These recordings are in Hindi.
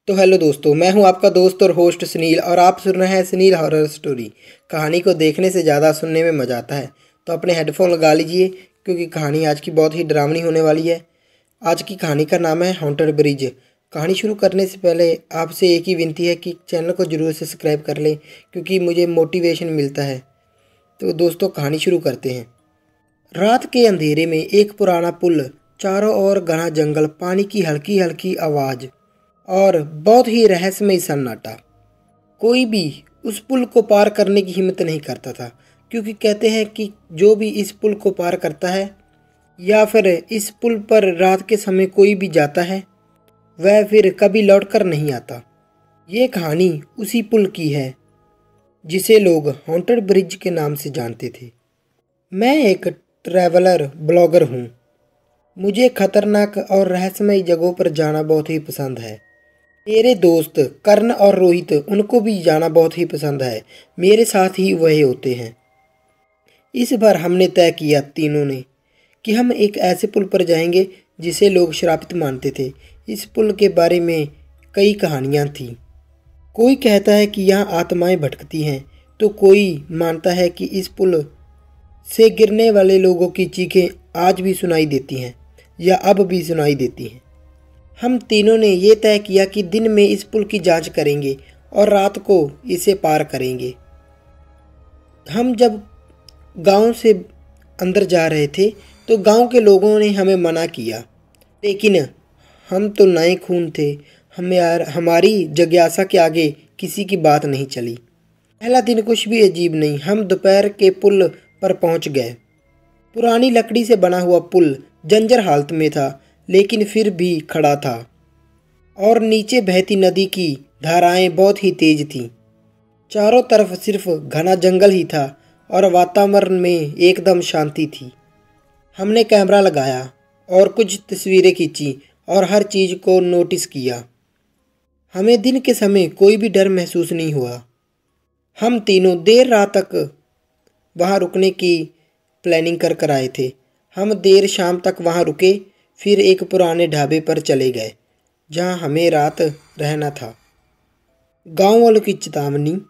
तो हेलो दोस्तों, मैं हूं आपका दोस्त और होस्ट सुनील और आप सुन रहे हैं सुनील हॉरर स्टोरी। कहानी को देखने से ज़्यादा सुनने में मज़ा आता है, तो अपने हेडफोन लगा लीजिए क्योंकि कहानी आज की बहुत ही डरावनी होने वाली है। आज की कहानी का नाम है हॉन्टेड ब्रिज। कहानी शुरू करने से पहले आपसे एक ही विनती है कि चैनल को ज़रूर सब्सक्राइब कर लें क्योंकि मुझे मोटिवेशन मिलता है। तो दोस्तों, कहानी शुरू करते हैं। रात के अंधेरे में एक पुराना पुल, चारों ओर घना जंगल, पानी की हल्की हल्की आवाज़ और बहुत ही रहस्यमय सन्नाटा। कोई भी उस पुल को पार करने की हिम्मत नहीं करता था क्योंकि कहते हैं कि जो भी इस पुल को पार करता है या फिर इस पुल पर रात के समय कोई भी जाता है वह फिर कभी लौटकर नहीं आता। ये कहानी उसी पुल की है जिसे लोग हॉन्टेड ब्रिज के नाम से जानते थे। मैं एक ट्रैवलर ब्लॉगर हूँ। मुझे खतरनाक और रहस्यमय जगहों पर जाना बहुत ही पसंद है। मेरे दोस्त कर्ण और रोहित, उनको भी जाना बहुत ही पसंद है। मेरे साथ ही वह होते हैं। इस बार हमने तय किया तीनों ने कि हम एक ऐसे पुल पर जाएंगे जिसे लोग श्रापित मानते थे। इस पुल के बारे में कई कहानियाँ थीं। कोई कहता है कि यहाँ आत्माएं भटकती हैं, तो कोई मानता है कि इस पुल से गिरने वाले लोगों की चीखें आज भी सुनाई देती हैं या अब भी सुनाई देती हैं। हम तीनों ने ये तय किया कि दिन में इस पुल की जांच करेंगे और रात को इसे पार करेंगे। हम जब गांव से अंदर जा रहे थे तो गांव के लोगों ने हमें मना किया, लेकिन हम तो नए खून थे। हमारी जिज्ञासा के आगे किसी की बात नहीं चली। पहला दिन कुछ भी अजीब नहीं। हम दोपहर के पुल पर पहुंच गए। पुरानी लकड़ी से बना हुआ पुल जंजर हालत में था, लेकिन फिर भी खड़ा था और नीचे बहती नदी की धाराएं बहुत ही तेज थीं। चारों तरफ सिर्फ घना जंगल ही था और वातावरण में एकदम शांति थी। हमने कैमरा लगाया और कुछ तस्वीरें खींची और हर चीज़ को नोटिस किया। हमें दिन के समय कोई भी डर महसूस नहीं हुआ। हम तीनों देर रात तक वहाँ रुकने की प्लानिंग कर आए थे। हम देर शाम तक वहाँ रुके, फिर एक पुराने ढाबे पर चले गए जहाँ हमें रात रहना था। गांव वालों की चेतावनी।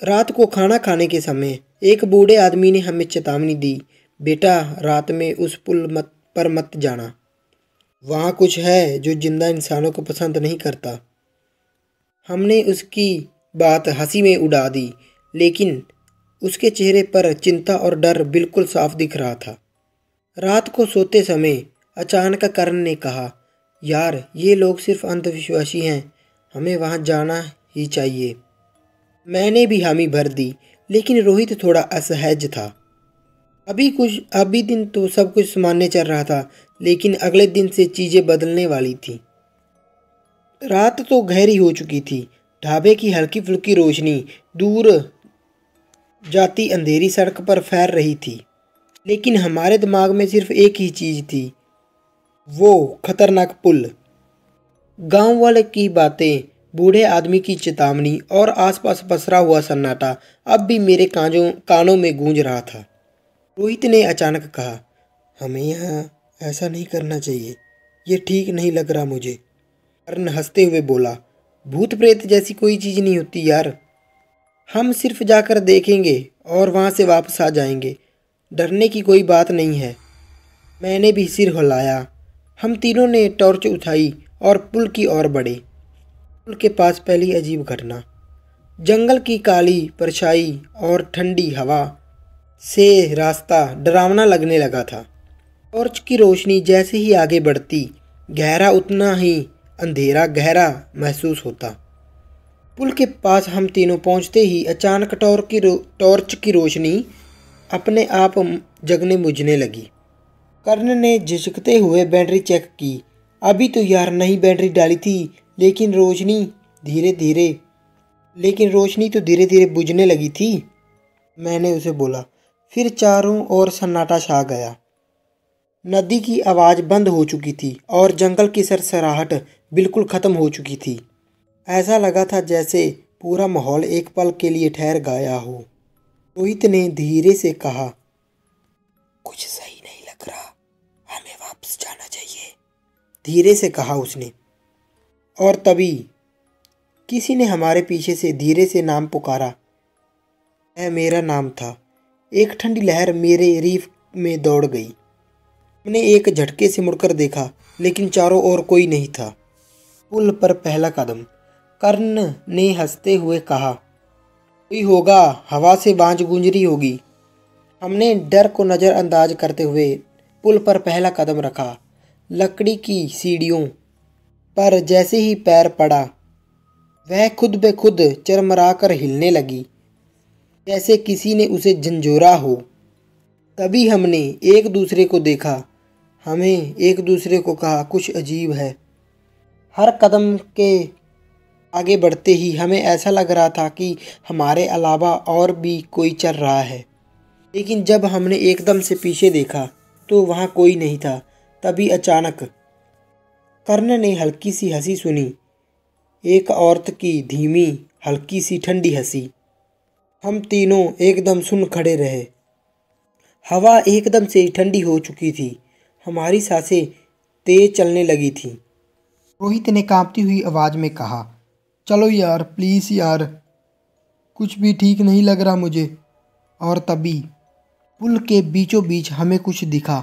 रात को खाना खाने के समय एक बूढ़े आदमी ने हमें चेतावनी दी, बेटा रात में उस पुल पर मत जाना। वहाँ कुछ है जो जिंदा इंसानों को पसंद नहीं करता। हमने उसकी बात हंसी में उड़ा दी, लेकिन उसके चेहरे पर चिंता और डर बिल्कुल साफ दिख रहा था। रात को सोते समय अचानक कर्ण ने कहा, यार ये लोग सिर्फ अंधविश्वासी हैं, हमें वहाँ जाना ही चाहिए। मैंने भी हामी भर दी, लेकिन रोहित थोड़ा असहज था। अभी दिन तो सब कुछ सामान्य चल रहा था, लेकिन अगले दिन से चीज़ें बदलने वाली थी। रात तो गहरी हो चुकी थी। ढाबे की हल्की फुल्की रोशनी दूर जाती अंधेरी सड़क पर फैल रही थी, लेकिन हमारे दिमाग में सिर्फ एक ही चीज़ थी, वो खतरनाक पुल। गांव वाले की बातें, बूढ़े आदमी की चेतावनी और आसपास पसरा हुआ सन्नाटा अब भी मेरे कानों में गूंज रहा था। रोहित ने अचानक कहा, हमें यहाँ ऐसा नहीं करना चाहिए, ये ठीक नहीं लग रहा मुझे। कर्ण हंसते हुए बोला, भूत प्रेत जैसी कोई चीज़ नहीं होती यार, हम सिर्फ जाकर देखेंगे और वहाँ से वापस आ जाएंगे। डरने की कोई बात नहीं है। मैंने भी सिर हिलाया। हम तीनों ने टॉर्च उठाई और पुल की ओर बढ़े। पुल के पास पहली अजीब घटना। जंगल की काली परछाई और ठंडी हवा से रास्ता डरावना लगने लगा था। टॉर्च की रोशनी जैसे ही आगे बढ़ती, गहरा उतना ही अंधेरा गहरा महसूस होता। पुल के पास हम तीनों पहुंचते ही अचानक टॉर्च की रोशनी अपने आप जगने बुझने लगी। कर्ण ने झिझकते हुए बैटरी चेक की। अभी तो यार नई बैटरी डाली थी, लेकिन रोशनी तो धीरे धीरे बुझने लगी थी, मैंने उसे बोला। फिर चारों ओर सन्नाटा छा गया। नदी की आवाज़ बंद हो चुकी थी और जंगल की सरसराहट बिल्कुल ख़त्म हो चुकी थी। ऐसा लगा था जैसे पूरा माहौल एक पल के लिए ठहर गया हो। रोहित ने धीरे से कहा, कुछ सही नहीं लग रहा, हमें वापस जाना चाहिए। धीरे से कहा उसने। और तभी किसी ने हमारे पीछे से धीरे से नाम पुकारा। यह मेरा नाम था। एक ठंडी लहर मेरे रीफ में दौड़ गई। हमने एक झटके से मुड़कर देखा, लेकिन चारों ओर कोई नहीं था। पुल पर पहला कदम। कर्ण ने हंसते हुए कहा, कोई होगा, हवा से बांझ गूंज रही होगी। हमने डर को नज़रअंदाज करते हुए पुल पर पहला कदम रखा। लकड़ी की सीढ़ियों पर जैसे ही पैर पड़ा, वह खुद ब खुद चरमरा कर हिलने लगी, जैसे किसी ने उसे झंझोरा हो। तभी हमने एक दूसरे को देखा। हमें एक दूसरे को कहा, कुछ अजीब है। हर कदम के आगे बढ़ते ही हमें ऐसा लग रहा था कि हमारे अलावा और भी कोई चल रहा है। लेकिन जब हमने एकदम से पीछे देखा तो वहाँ कोई नहीं था। तभी अचानक कर्ण ने हल्की सी हंसी सुनी, एक औरत की धीमी, हल्की सी ठंडी हंसी। हम तीनों एकदम सुन खड़े रहे। हवा एकदम से ठंडी हो चुकी थी। हमारी सांसें तेज चलने लगी थीं। रोहित ने कांपती हुई आवाज़ में कहा, चलो यार, प्लीज़ यार, कुछ भी ठीक नहीं लग रहा मुझे। और तभी पुल के बीचों बीच हमें कुछ दिखा।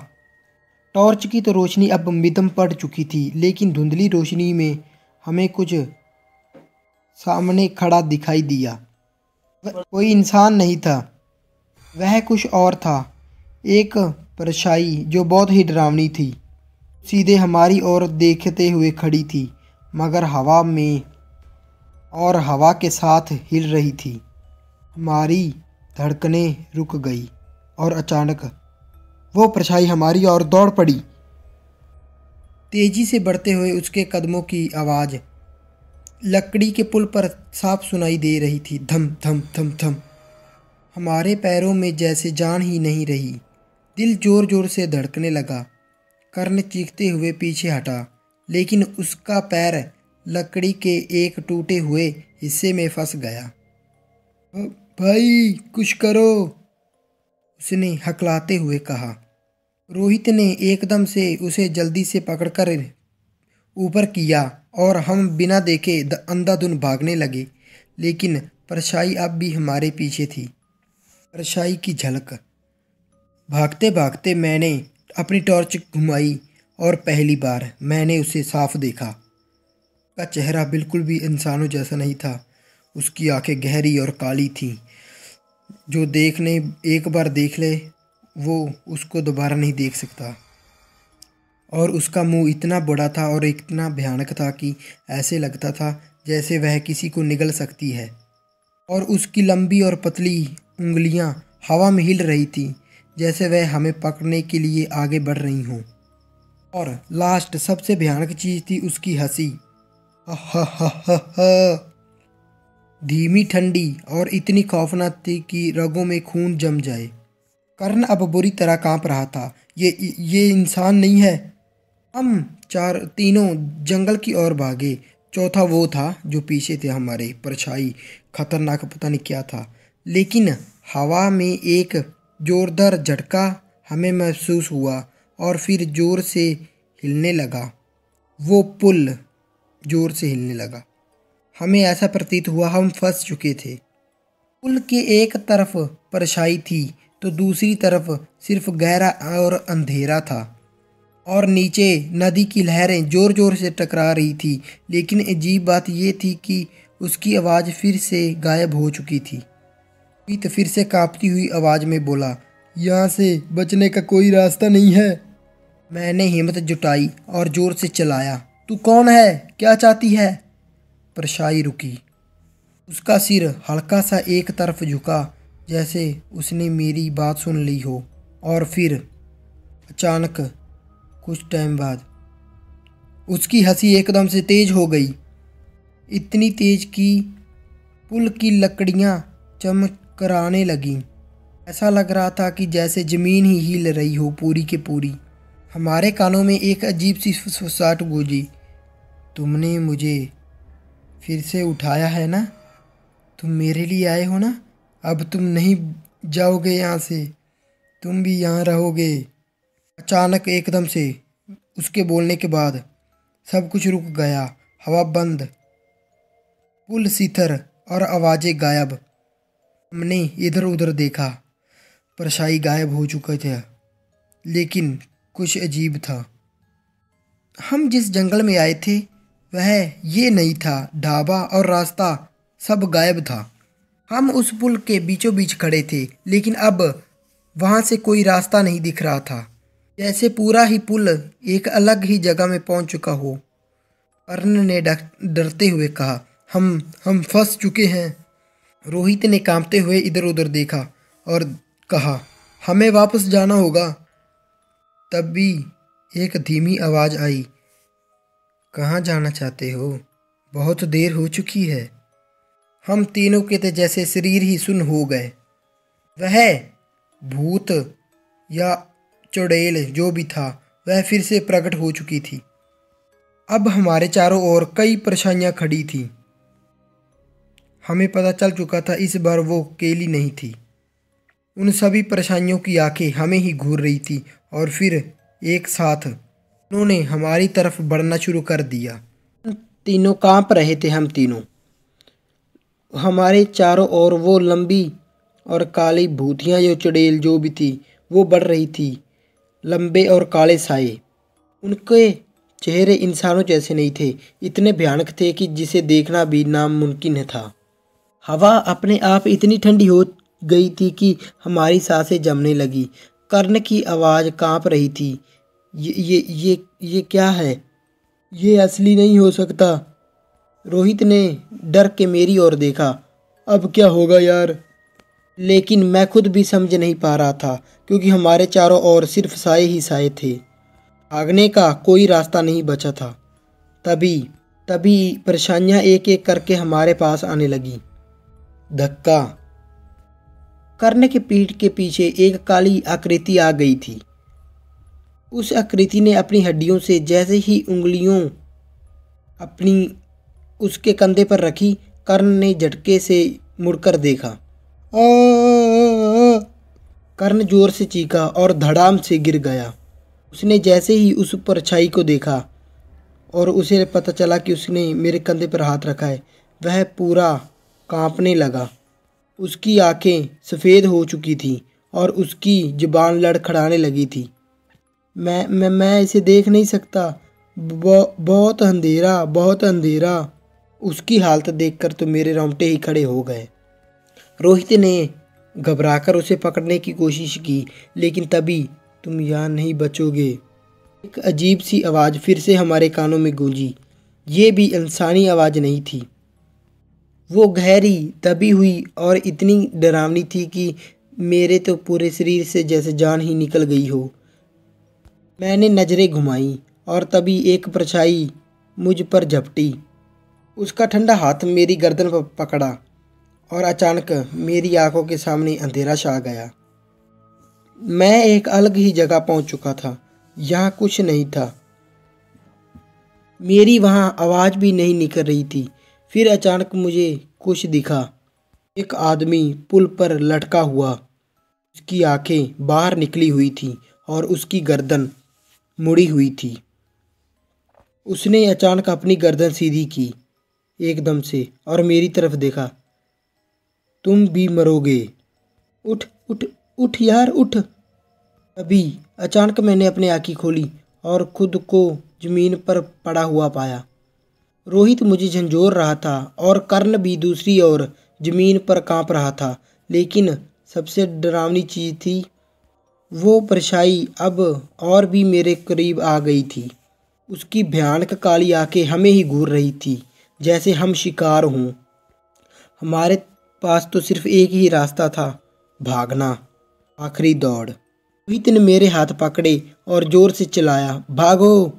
टॉर्च की तो रोशनी अब मिदम पड़ चुकी थी, लेकिन धुंधली रोशनी में हमें कुछ सामने खड़ा दिखाई दिया। कोई इंसान नहीं था, वह कुछ और था। एक परछाई जो बहुत ही डरावनी थी, सीधे हमारी ओर देखते हुए खड़ी थी, मगर हवा में और हवा के साथ हिल रही थी। हमारी धड़कनें रुक गई और अचानक वो परछाई हमारी ओर दौड़ पड़ी। तेजी से बढ़ते हुए उसके कदमों की आवाज़ लकड़ी के पुल पर साफ सुनाई दे रही थी। धम धम धम धम। हमारे पैरों में जैसे जान ही नहीं रही। दिल जोर जोर से धड़कने लगा। कर्ण चीखते हुए पीछे हटा, लेकिन उसका पैर लकड़ी के एक टूटे हुए हिस्से में फंस गया। भाई, कुछ करो, उसने हकलाते हुए कहा। रोहित ने एकदम से उसे जल्दी से पकड़कर ऊपर किया और हम बिना देखे अंधाधुंध भागने लगे। लेकिन परछाई अब भी हमारे पीछे थी। परछाई की झलक। भागते भागते मैंने अपनी टॉर्च घुमाई और पहली बार मैंने उसे साफ देखा। उसका चेहरा बिल्कुल भी इंसानों जैसा नहीं था। उसकी आंखें गहरी और काली थीं। जो देखने एक बार देख ले, वो उसको दोबारा नहीं देख सकता। और उसका मुंह इतना बड़ा था और इतना भयानक था कि ऐसे लगता था जैसे वह किसी को निगल सकती है। और उसकी लंबी और पतली उंगलियां हवा में हिल रही थीं, जैसे वह हमें पकड़ने के लिए आगे बढ़ रही हों। और लास्ट सबसे भयानक चीज़ थी उसकी हंसी। हा हा हा हा। धीमी, ठंडी और इतनी खौफनाक थी कि रगों में खून जम जाए। कर्ण अब बुरी तरह कांप रहा था। ये इंसान नहीं है। हम तीनों जंगल की ओर भागे। चौथा वो था जो पीछे थे हमारे। परछाई खतरनाक, पता नहीं क्या था। लेकिन हवा में एक जोरदार झटका हमें महसूस हुआ और फिर जोर से हिलने लगा। वो पुल जोर से हिलने लगा। हमें ऐसा प्रतीत हुआ हम फंस चुके थे। पुल के एक तरफ परछाई थी तो दूसरी तरफ सिर्फ गहरा और अंधेरा था। और नीचे नदी की लहरें जोर जोर से टकरा रही थी। लेकिन अजीब बात यह थी कि उसकी आवाज़ फिर से गायब हो चुकी थी। पीत फिर से कांपती हुई आवाज़ में बोला, यहाँ से बचने का कोई रास्ता नहीं है। मैंने हिम्मत जुटाई और जोर से चलाया। तू कौन है? क्या चाहती है? परछाई रुकी। उसका सिर हल्का सा एक तरफ झुका, जैसे उसने मेरी बात सुन ली हो। और फिर अचानक कुछ टाइम बाद उसकी हंसी एकदम से तेज हो गई। इतनी तेज कि पुल की लकड़ियां चमकराने लगीं। ऐसा लग रहा था कि जैसे ज़मीन ही हिल रही हो पूरी के पूरी। हमारे कानों में एक अजीब सी फुसफुसाहट गूंजी। तुमने मुझे फिर से उठाया है ना? तुम मेरे लिए आए हो ना? अब तुम नहीं जाओगे यहाँ से, तुम भी यहाँ रहोगे। अचानक एकदम से उसके बोलने के बाद सब कुछ रुक गया। हवा बंद, पुल सिथर और आवाज़ें गायब। हमने इधर उधर देखा, परछाई गायब हो चुके थे, लेकिन कुछ अजीब था। हम जिस जंगल में आए थे वह ये नहीं था। ढाबा और रास्ता सब गायब था। हम उस पुल के बीचों बीच खड़े थे, लेकिन अब वहाँ से कोई रास्ता नहीं दिख रहा था, जैसे पूरा ही पुल एक अलग ही जगह में पहुँच चुका हो। कर्ण ने डरते हुए कहा, हम फंस चुके हैं। रोहित ने कांपते हुए इधर उधर देखा और कहा, हमें वापस जाना होगा। तभी एक धीमी आवाज़ आई, कहाँ जाना चाहते हो? बहुत देर हो चुकी है। हम तीनों के तो जैसे शरीर ही सुन्न हो गए। वह भूत या चुड़ैल जो भी था वह फिर से प्रकट हो चुकी थी। अब हमारे चारों ओर कई परछाइयाँ खड़ी थीं। हमें पता चल चुका था इस बार वो अकेली नहीं थी। उन सभी परछाइयों की आंखें हमें ही घूर रही थी और फिर एक साथ उन्होंने हमारी तरफ बढ़ना शुरू कर दिया। तीनों कांप रहे थे। हम तीनों, हमारे चारों ओर वो लंबी और काली भूतियाँ जो चुड़ैल जो भी थी वो बढ़ रही थी। लंबे और काले साए, उनके चेहरे इंसानों जैसे नहीं थे, इतने भयानक थे कि जिसे देखना भी नामुमकिन था। हवा अपने आप इतनी ठंडी हो गई थी कि हमारी सांसें जमने लगी। कर्ण की आवाज़ कांप रही थी, ये क्या है? ये असली नहीं हो सकता। रोहित ने डर के मेरी ओर देखा। अब क्या होगा यार? लेकिन मैं खुद भी समझ नहीं पा रहा था, क्योंकि हमारे चारों ओर सिर्फ साए ही साए थे। भागने का कोई रास्ता नहीं बचा था। तभी परेशानियां एक एक करके हमारे पास आने लगी। धक्का। कर्ण के पीठ के पीछे एक काली आकृति आ गई थी। उस आकृति ने अपनी हड्डियों से जैसे ही उंगलियों अपनी उसके कंधे पर रखी, कर्ण ने झटके से मुड़कर देखा। कर्ण जोर से चीखा और धड़ाम से गिर गया। उसने जैसे ही उस परछाई को देखा और उसे पता चला कि उसने मेरे कंधे पर हाथ रखा है, वह पूरा कांपने लगा। उसकी आंखें सफ़ेद हो चुकी थीं और उसकी जुबान लड़खड़ाने लगी थी। मैं इसे देख नहीं सकता। बहुत अंधेरा, बहुत अंधेरा। उसकी हालत देखकर तो मेरे रोंगटे ही खड़े हो गए। रोहित ने घबराकर उसे पकड़ने की कोशिश की, लेकिन तभी, तुम यहाँ नहीं बचोगे। एक अजीब सी आवाज़ फिर से हमारे कानों में गूंजी। ये भी इंसानी आवाज़ नहीं थी। वो गहरी, दबी हुई और इतनी डरावनी थी कि मेरे तो पूरे शरीर से जैसे जान ही निकल गई हो। मैंने नज़रें घुमाई और तभी एक परछाई मुझ पर झपटी। उसका ठंडा हाथ मेरी गर्दन पर पकड़ा और अचानक मेरी आंखों के सामने अंधेरा छा गया। मैं एक अलग ही जगह पहुंच चुका था। यहाँ कुछ नहीं था। मेरी वहाँ आवाज़ भी नहीं निकल रही थी। फिर अचानक मुझे कुछ दिखा। एक आदमी पुल पर लटका हुआ। उसकी आंखें बाहर निकली हुई थीं और उसकी गर्दन मुड़ी हुई थी। उसने अचानक अपनी गर्दन सीधी की एकदम से और मेरी तरफ देखा। तुम भी मरोगे। उठ उठ उठ यार, उठ। अभी अचानक मैंने अपनी आँखें खोली और खुद को ज़मीन पर पड़ा हुआ पाया। रोहित मुझे झंझोर रहा था और कर्ण भी दूसरी ओर ज़मीन पर कांप रहा था। लेकिन सबसे डरावनी चीज़ थी, वो परछाई अब और भी मेरे करीब आ गई थी। उसकी भयानक काली आंखें हमें ही घूर रही थी, जैसे हम शिकार हों। हमारे पास तो सिर्फ एक ही रास्ता था, भागना। आखिरी दौड़। रोहित ने मेरे हाथ पकड़े और जोर से चिल्लाया, भागो।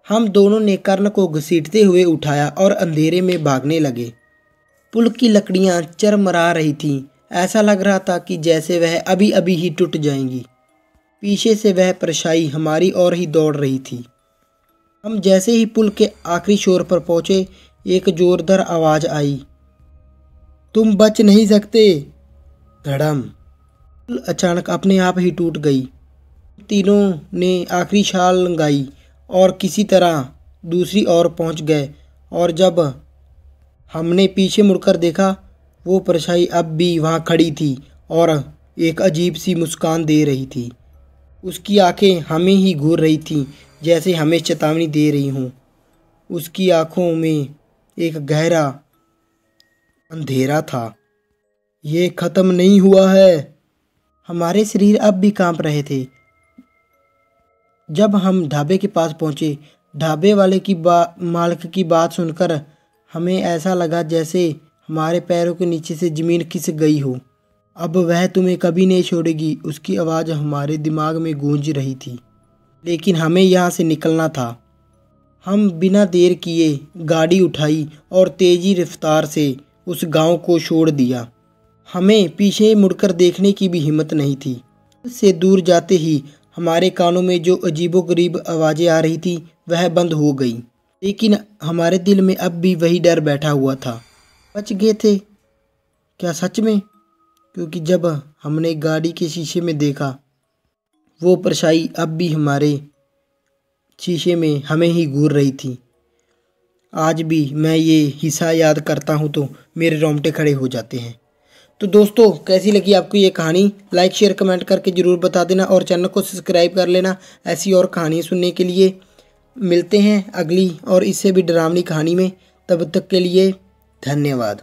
हम दोनों ने कर्ण को घसीटते हुए उठाया और अंधेरे में भागने लगे। पुल की लकड़ियां चरमरा रही थीं। ऐसा लग रहा था कि जैसे वह अभी अभी ही टूट जाएंगी। पीछे से वह परछाई हमारी ओर ही दौड़ रही थी। हम जैसे ही पुल के आखिरी छोर पर पहुंचे, एक जोरदार आवाज़ आई, तुम बच नहीं सकते। धड़म। पुल अचानक अपने आप ही टूट गई। तीनों ने आखिरी छाल लगाई और किसी तरह दूसरी ओर पहुंच गए। और जब हमने पीछे मुड़कर देखा, वो परछाई अब भी वहाँ खड़ी थी और एक अजीब सी मुस्कान दे रही थी। उसकी आंखें हमें ही घूर रही थीं, जैसे हमें चेतावनी दे रही हों। उसकी आंखों में एक गहरा अंधेरा था। ये ख़त्म नहीं हुआ है। हमारे शरीर अब भी कांप रहे थे। जब हम ढाबे के पास पहुंचे, ढाबे वाले की मालिक की बात सुनकर हमें ऐसा लगा जैसे हमारे पैरों के नीचे से ज़मीन खिसक गई हो। अब वह तुम्हें कभी नहीं छोड़ेगी, उसकी आवाज़ हमारे दिमाग में गूंज रही थी। लेकिन हमें यहाँ से निकलना था। हम बिना देर किए गाड़ी उठाई और तेज़ी रफ्तार से उस गांव को छोड़ दिया। हमें पीछे मुड़कर देखने की भी हिम्मत नहीं थी। उससे दूर जाते ही हमारे कानों में जो अजीबोगरीब आवाज़ें आ रही थी वह बंद हो गई, लेकिन हमारे दिल में अब भी वही डर बैठा हुआ था। बच गए थे क्या सच में? क्योंकि जब हमने गाड़ी के शीशे में देखा, वो परछाई अब भी हमारे शीशे में हमें ही घूर रही थी। आज भी मैं ये हिस्सा याद करता हूँ तो मेरे रोंगटे खड़े हो जाते हैं। तो दोस्तों, कैसी लगी आपको ये कहानी? लाइक शेयर कमेंट करके ज़रूर बता देना और चैनल को सब्सक्राइब कर लेना ऐसी और कहानियाँ सुनने के लिए। मिलते हैं अगली और इससे भी डरावनी कहानी में। तब तक के लिए धन्यवाद।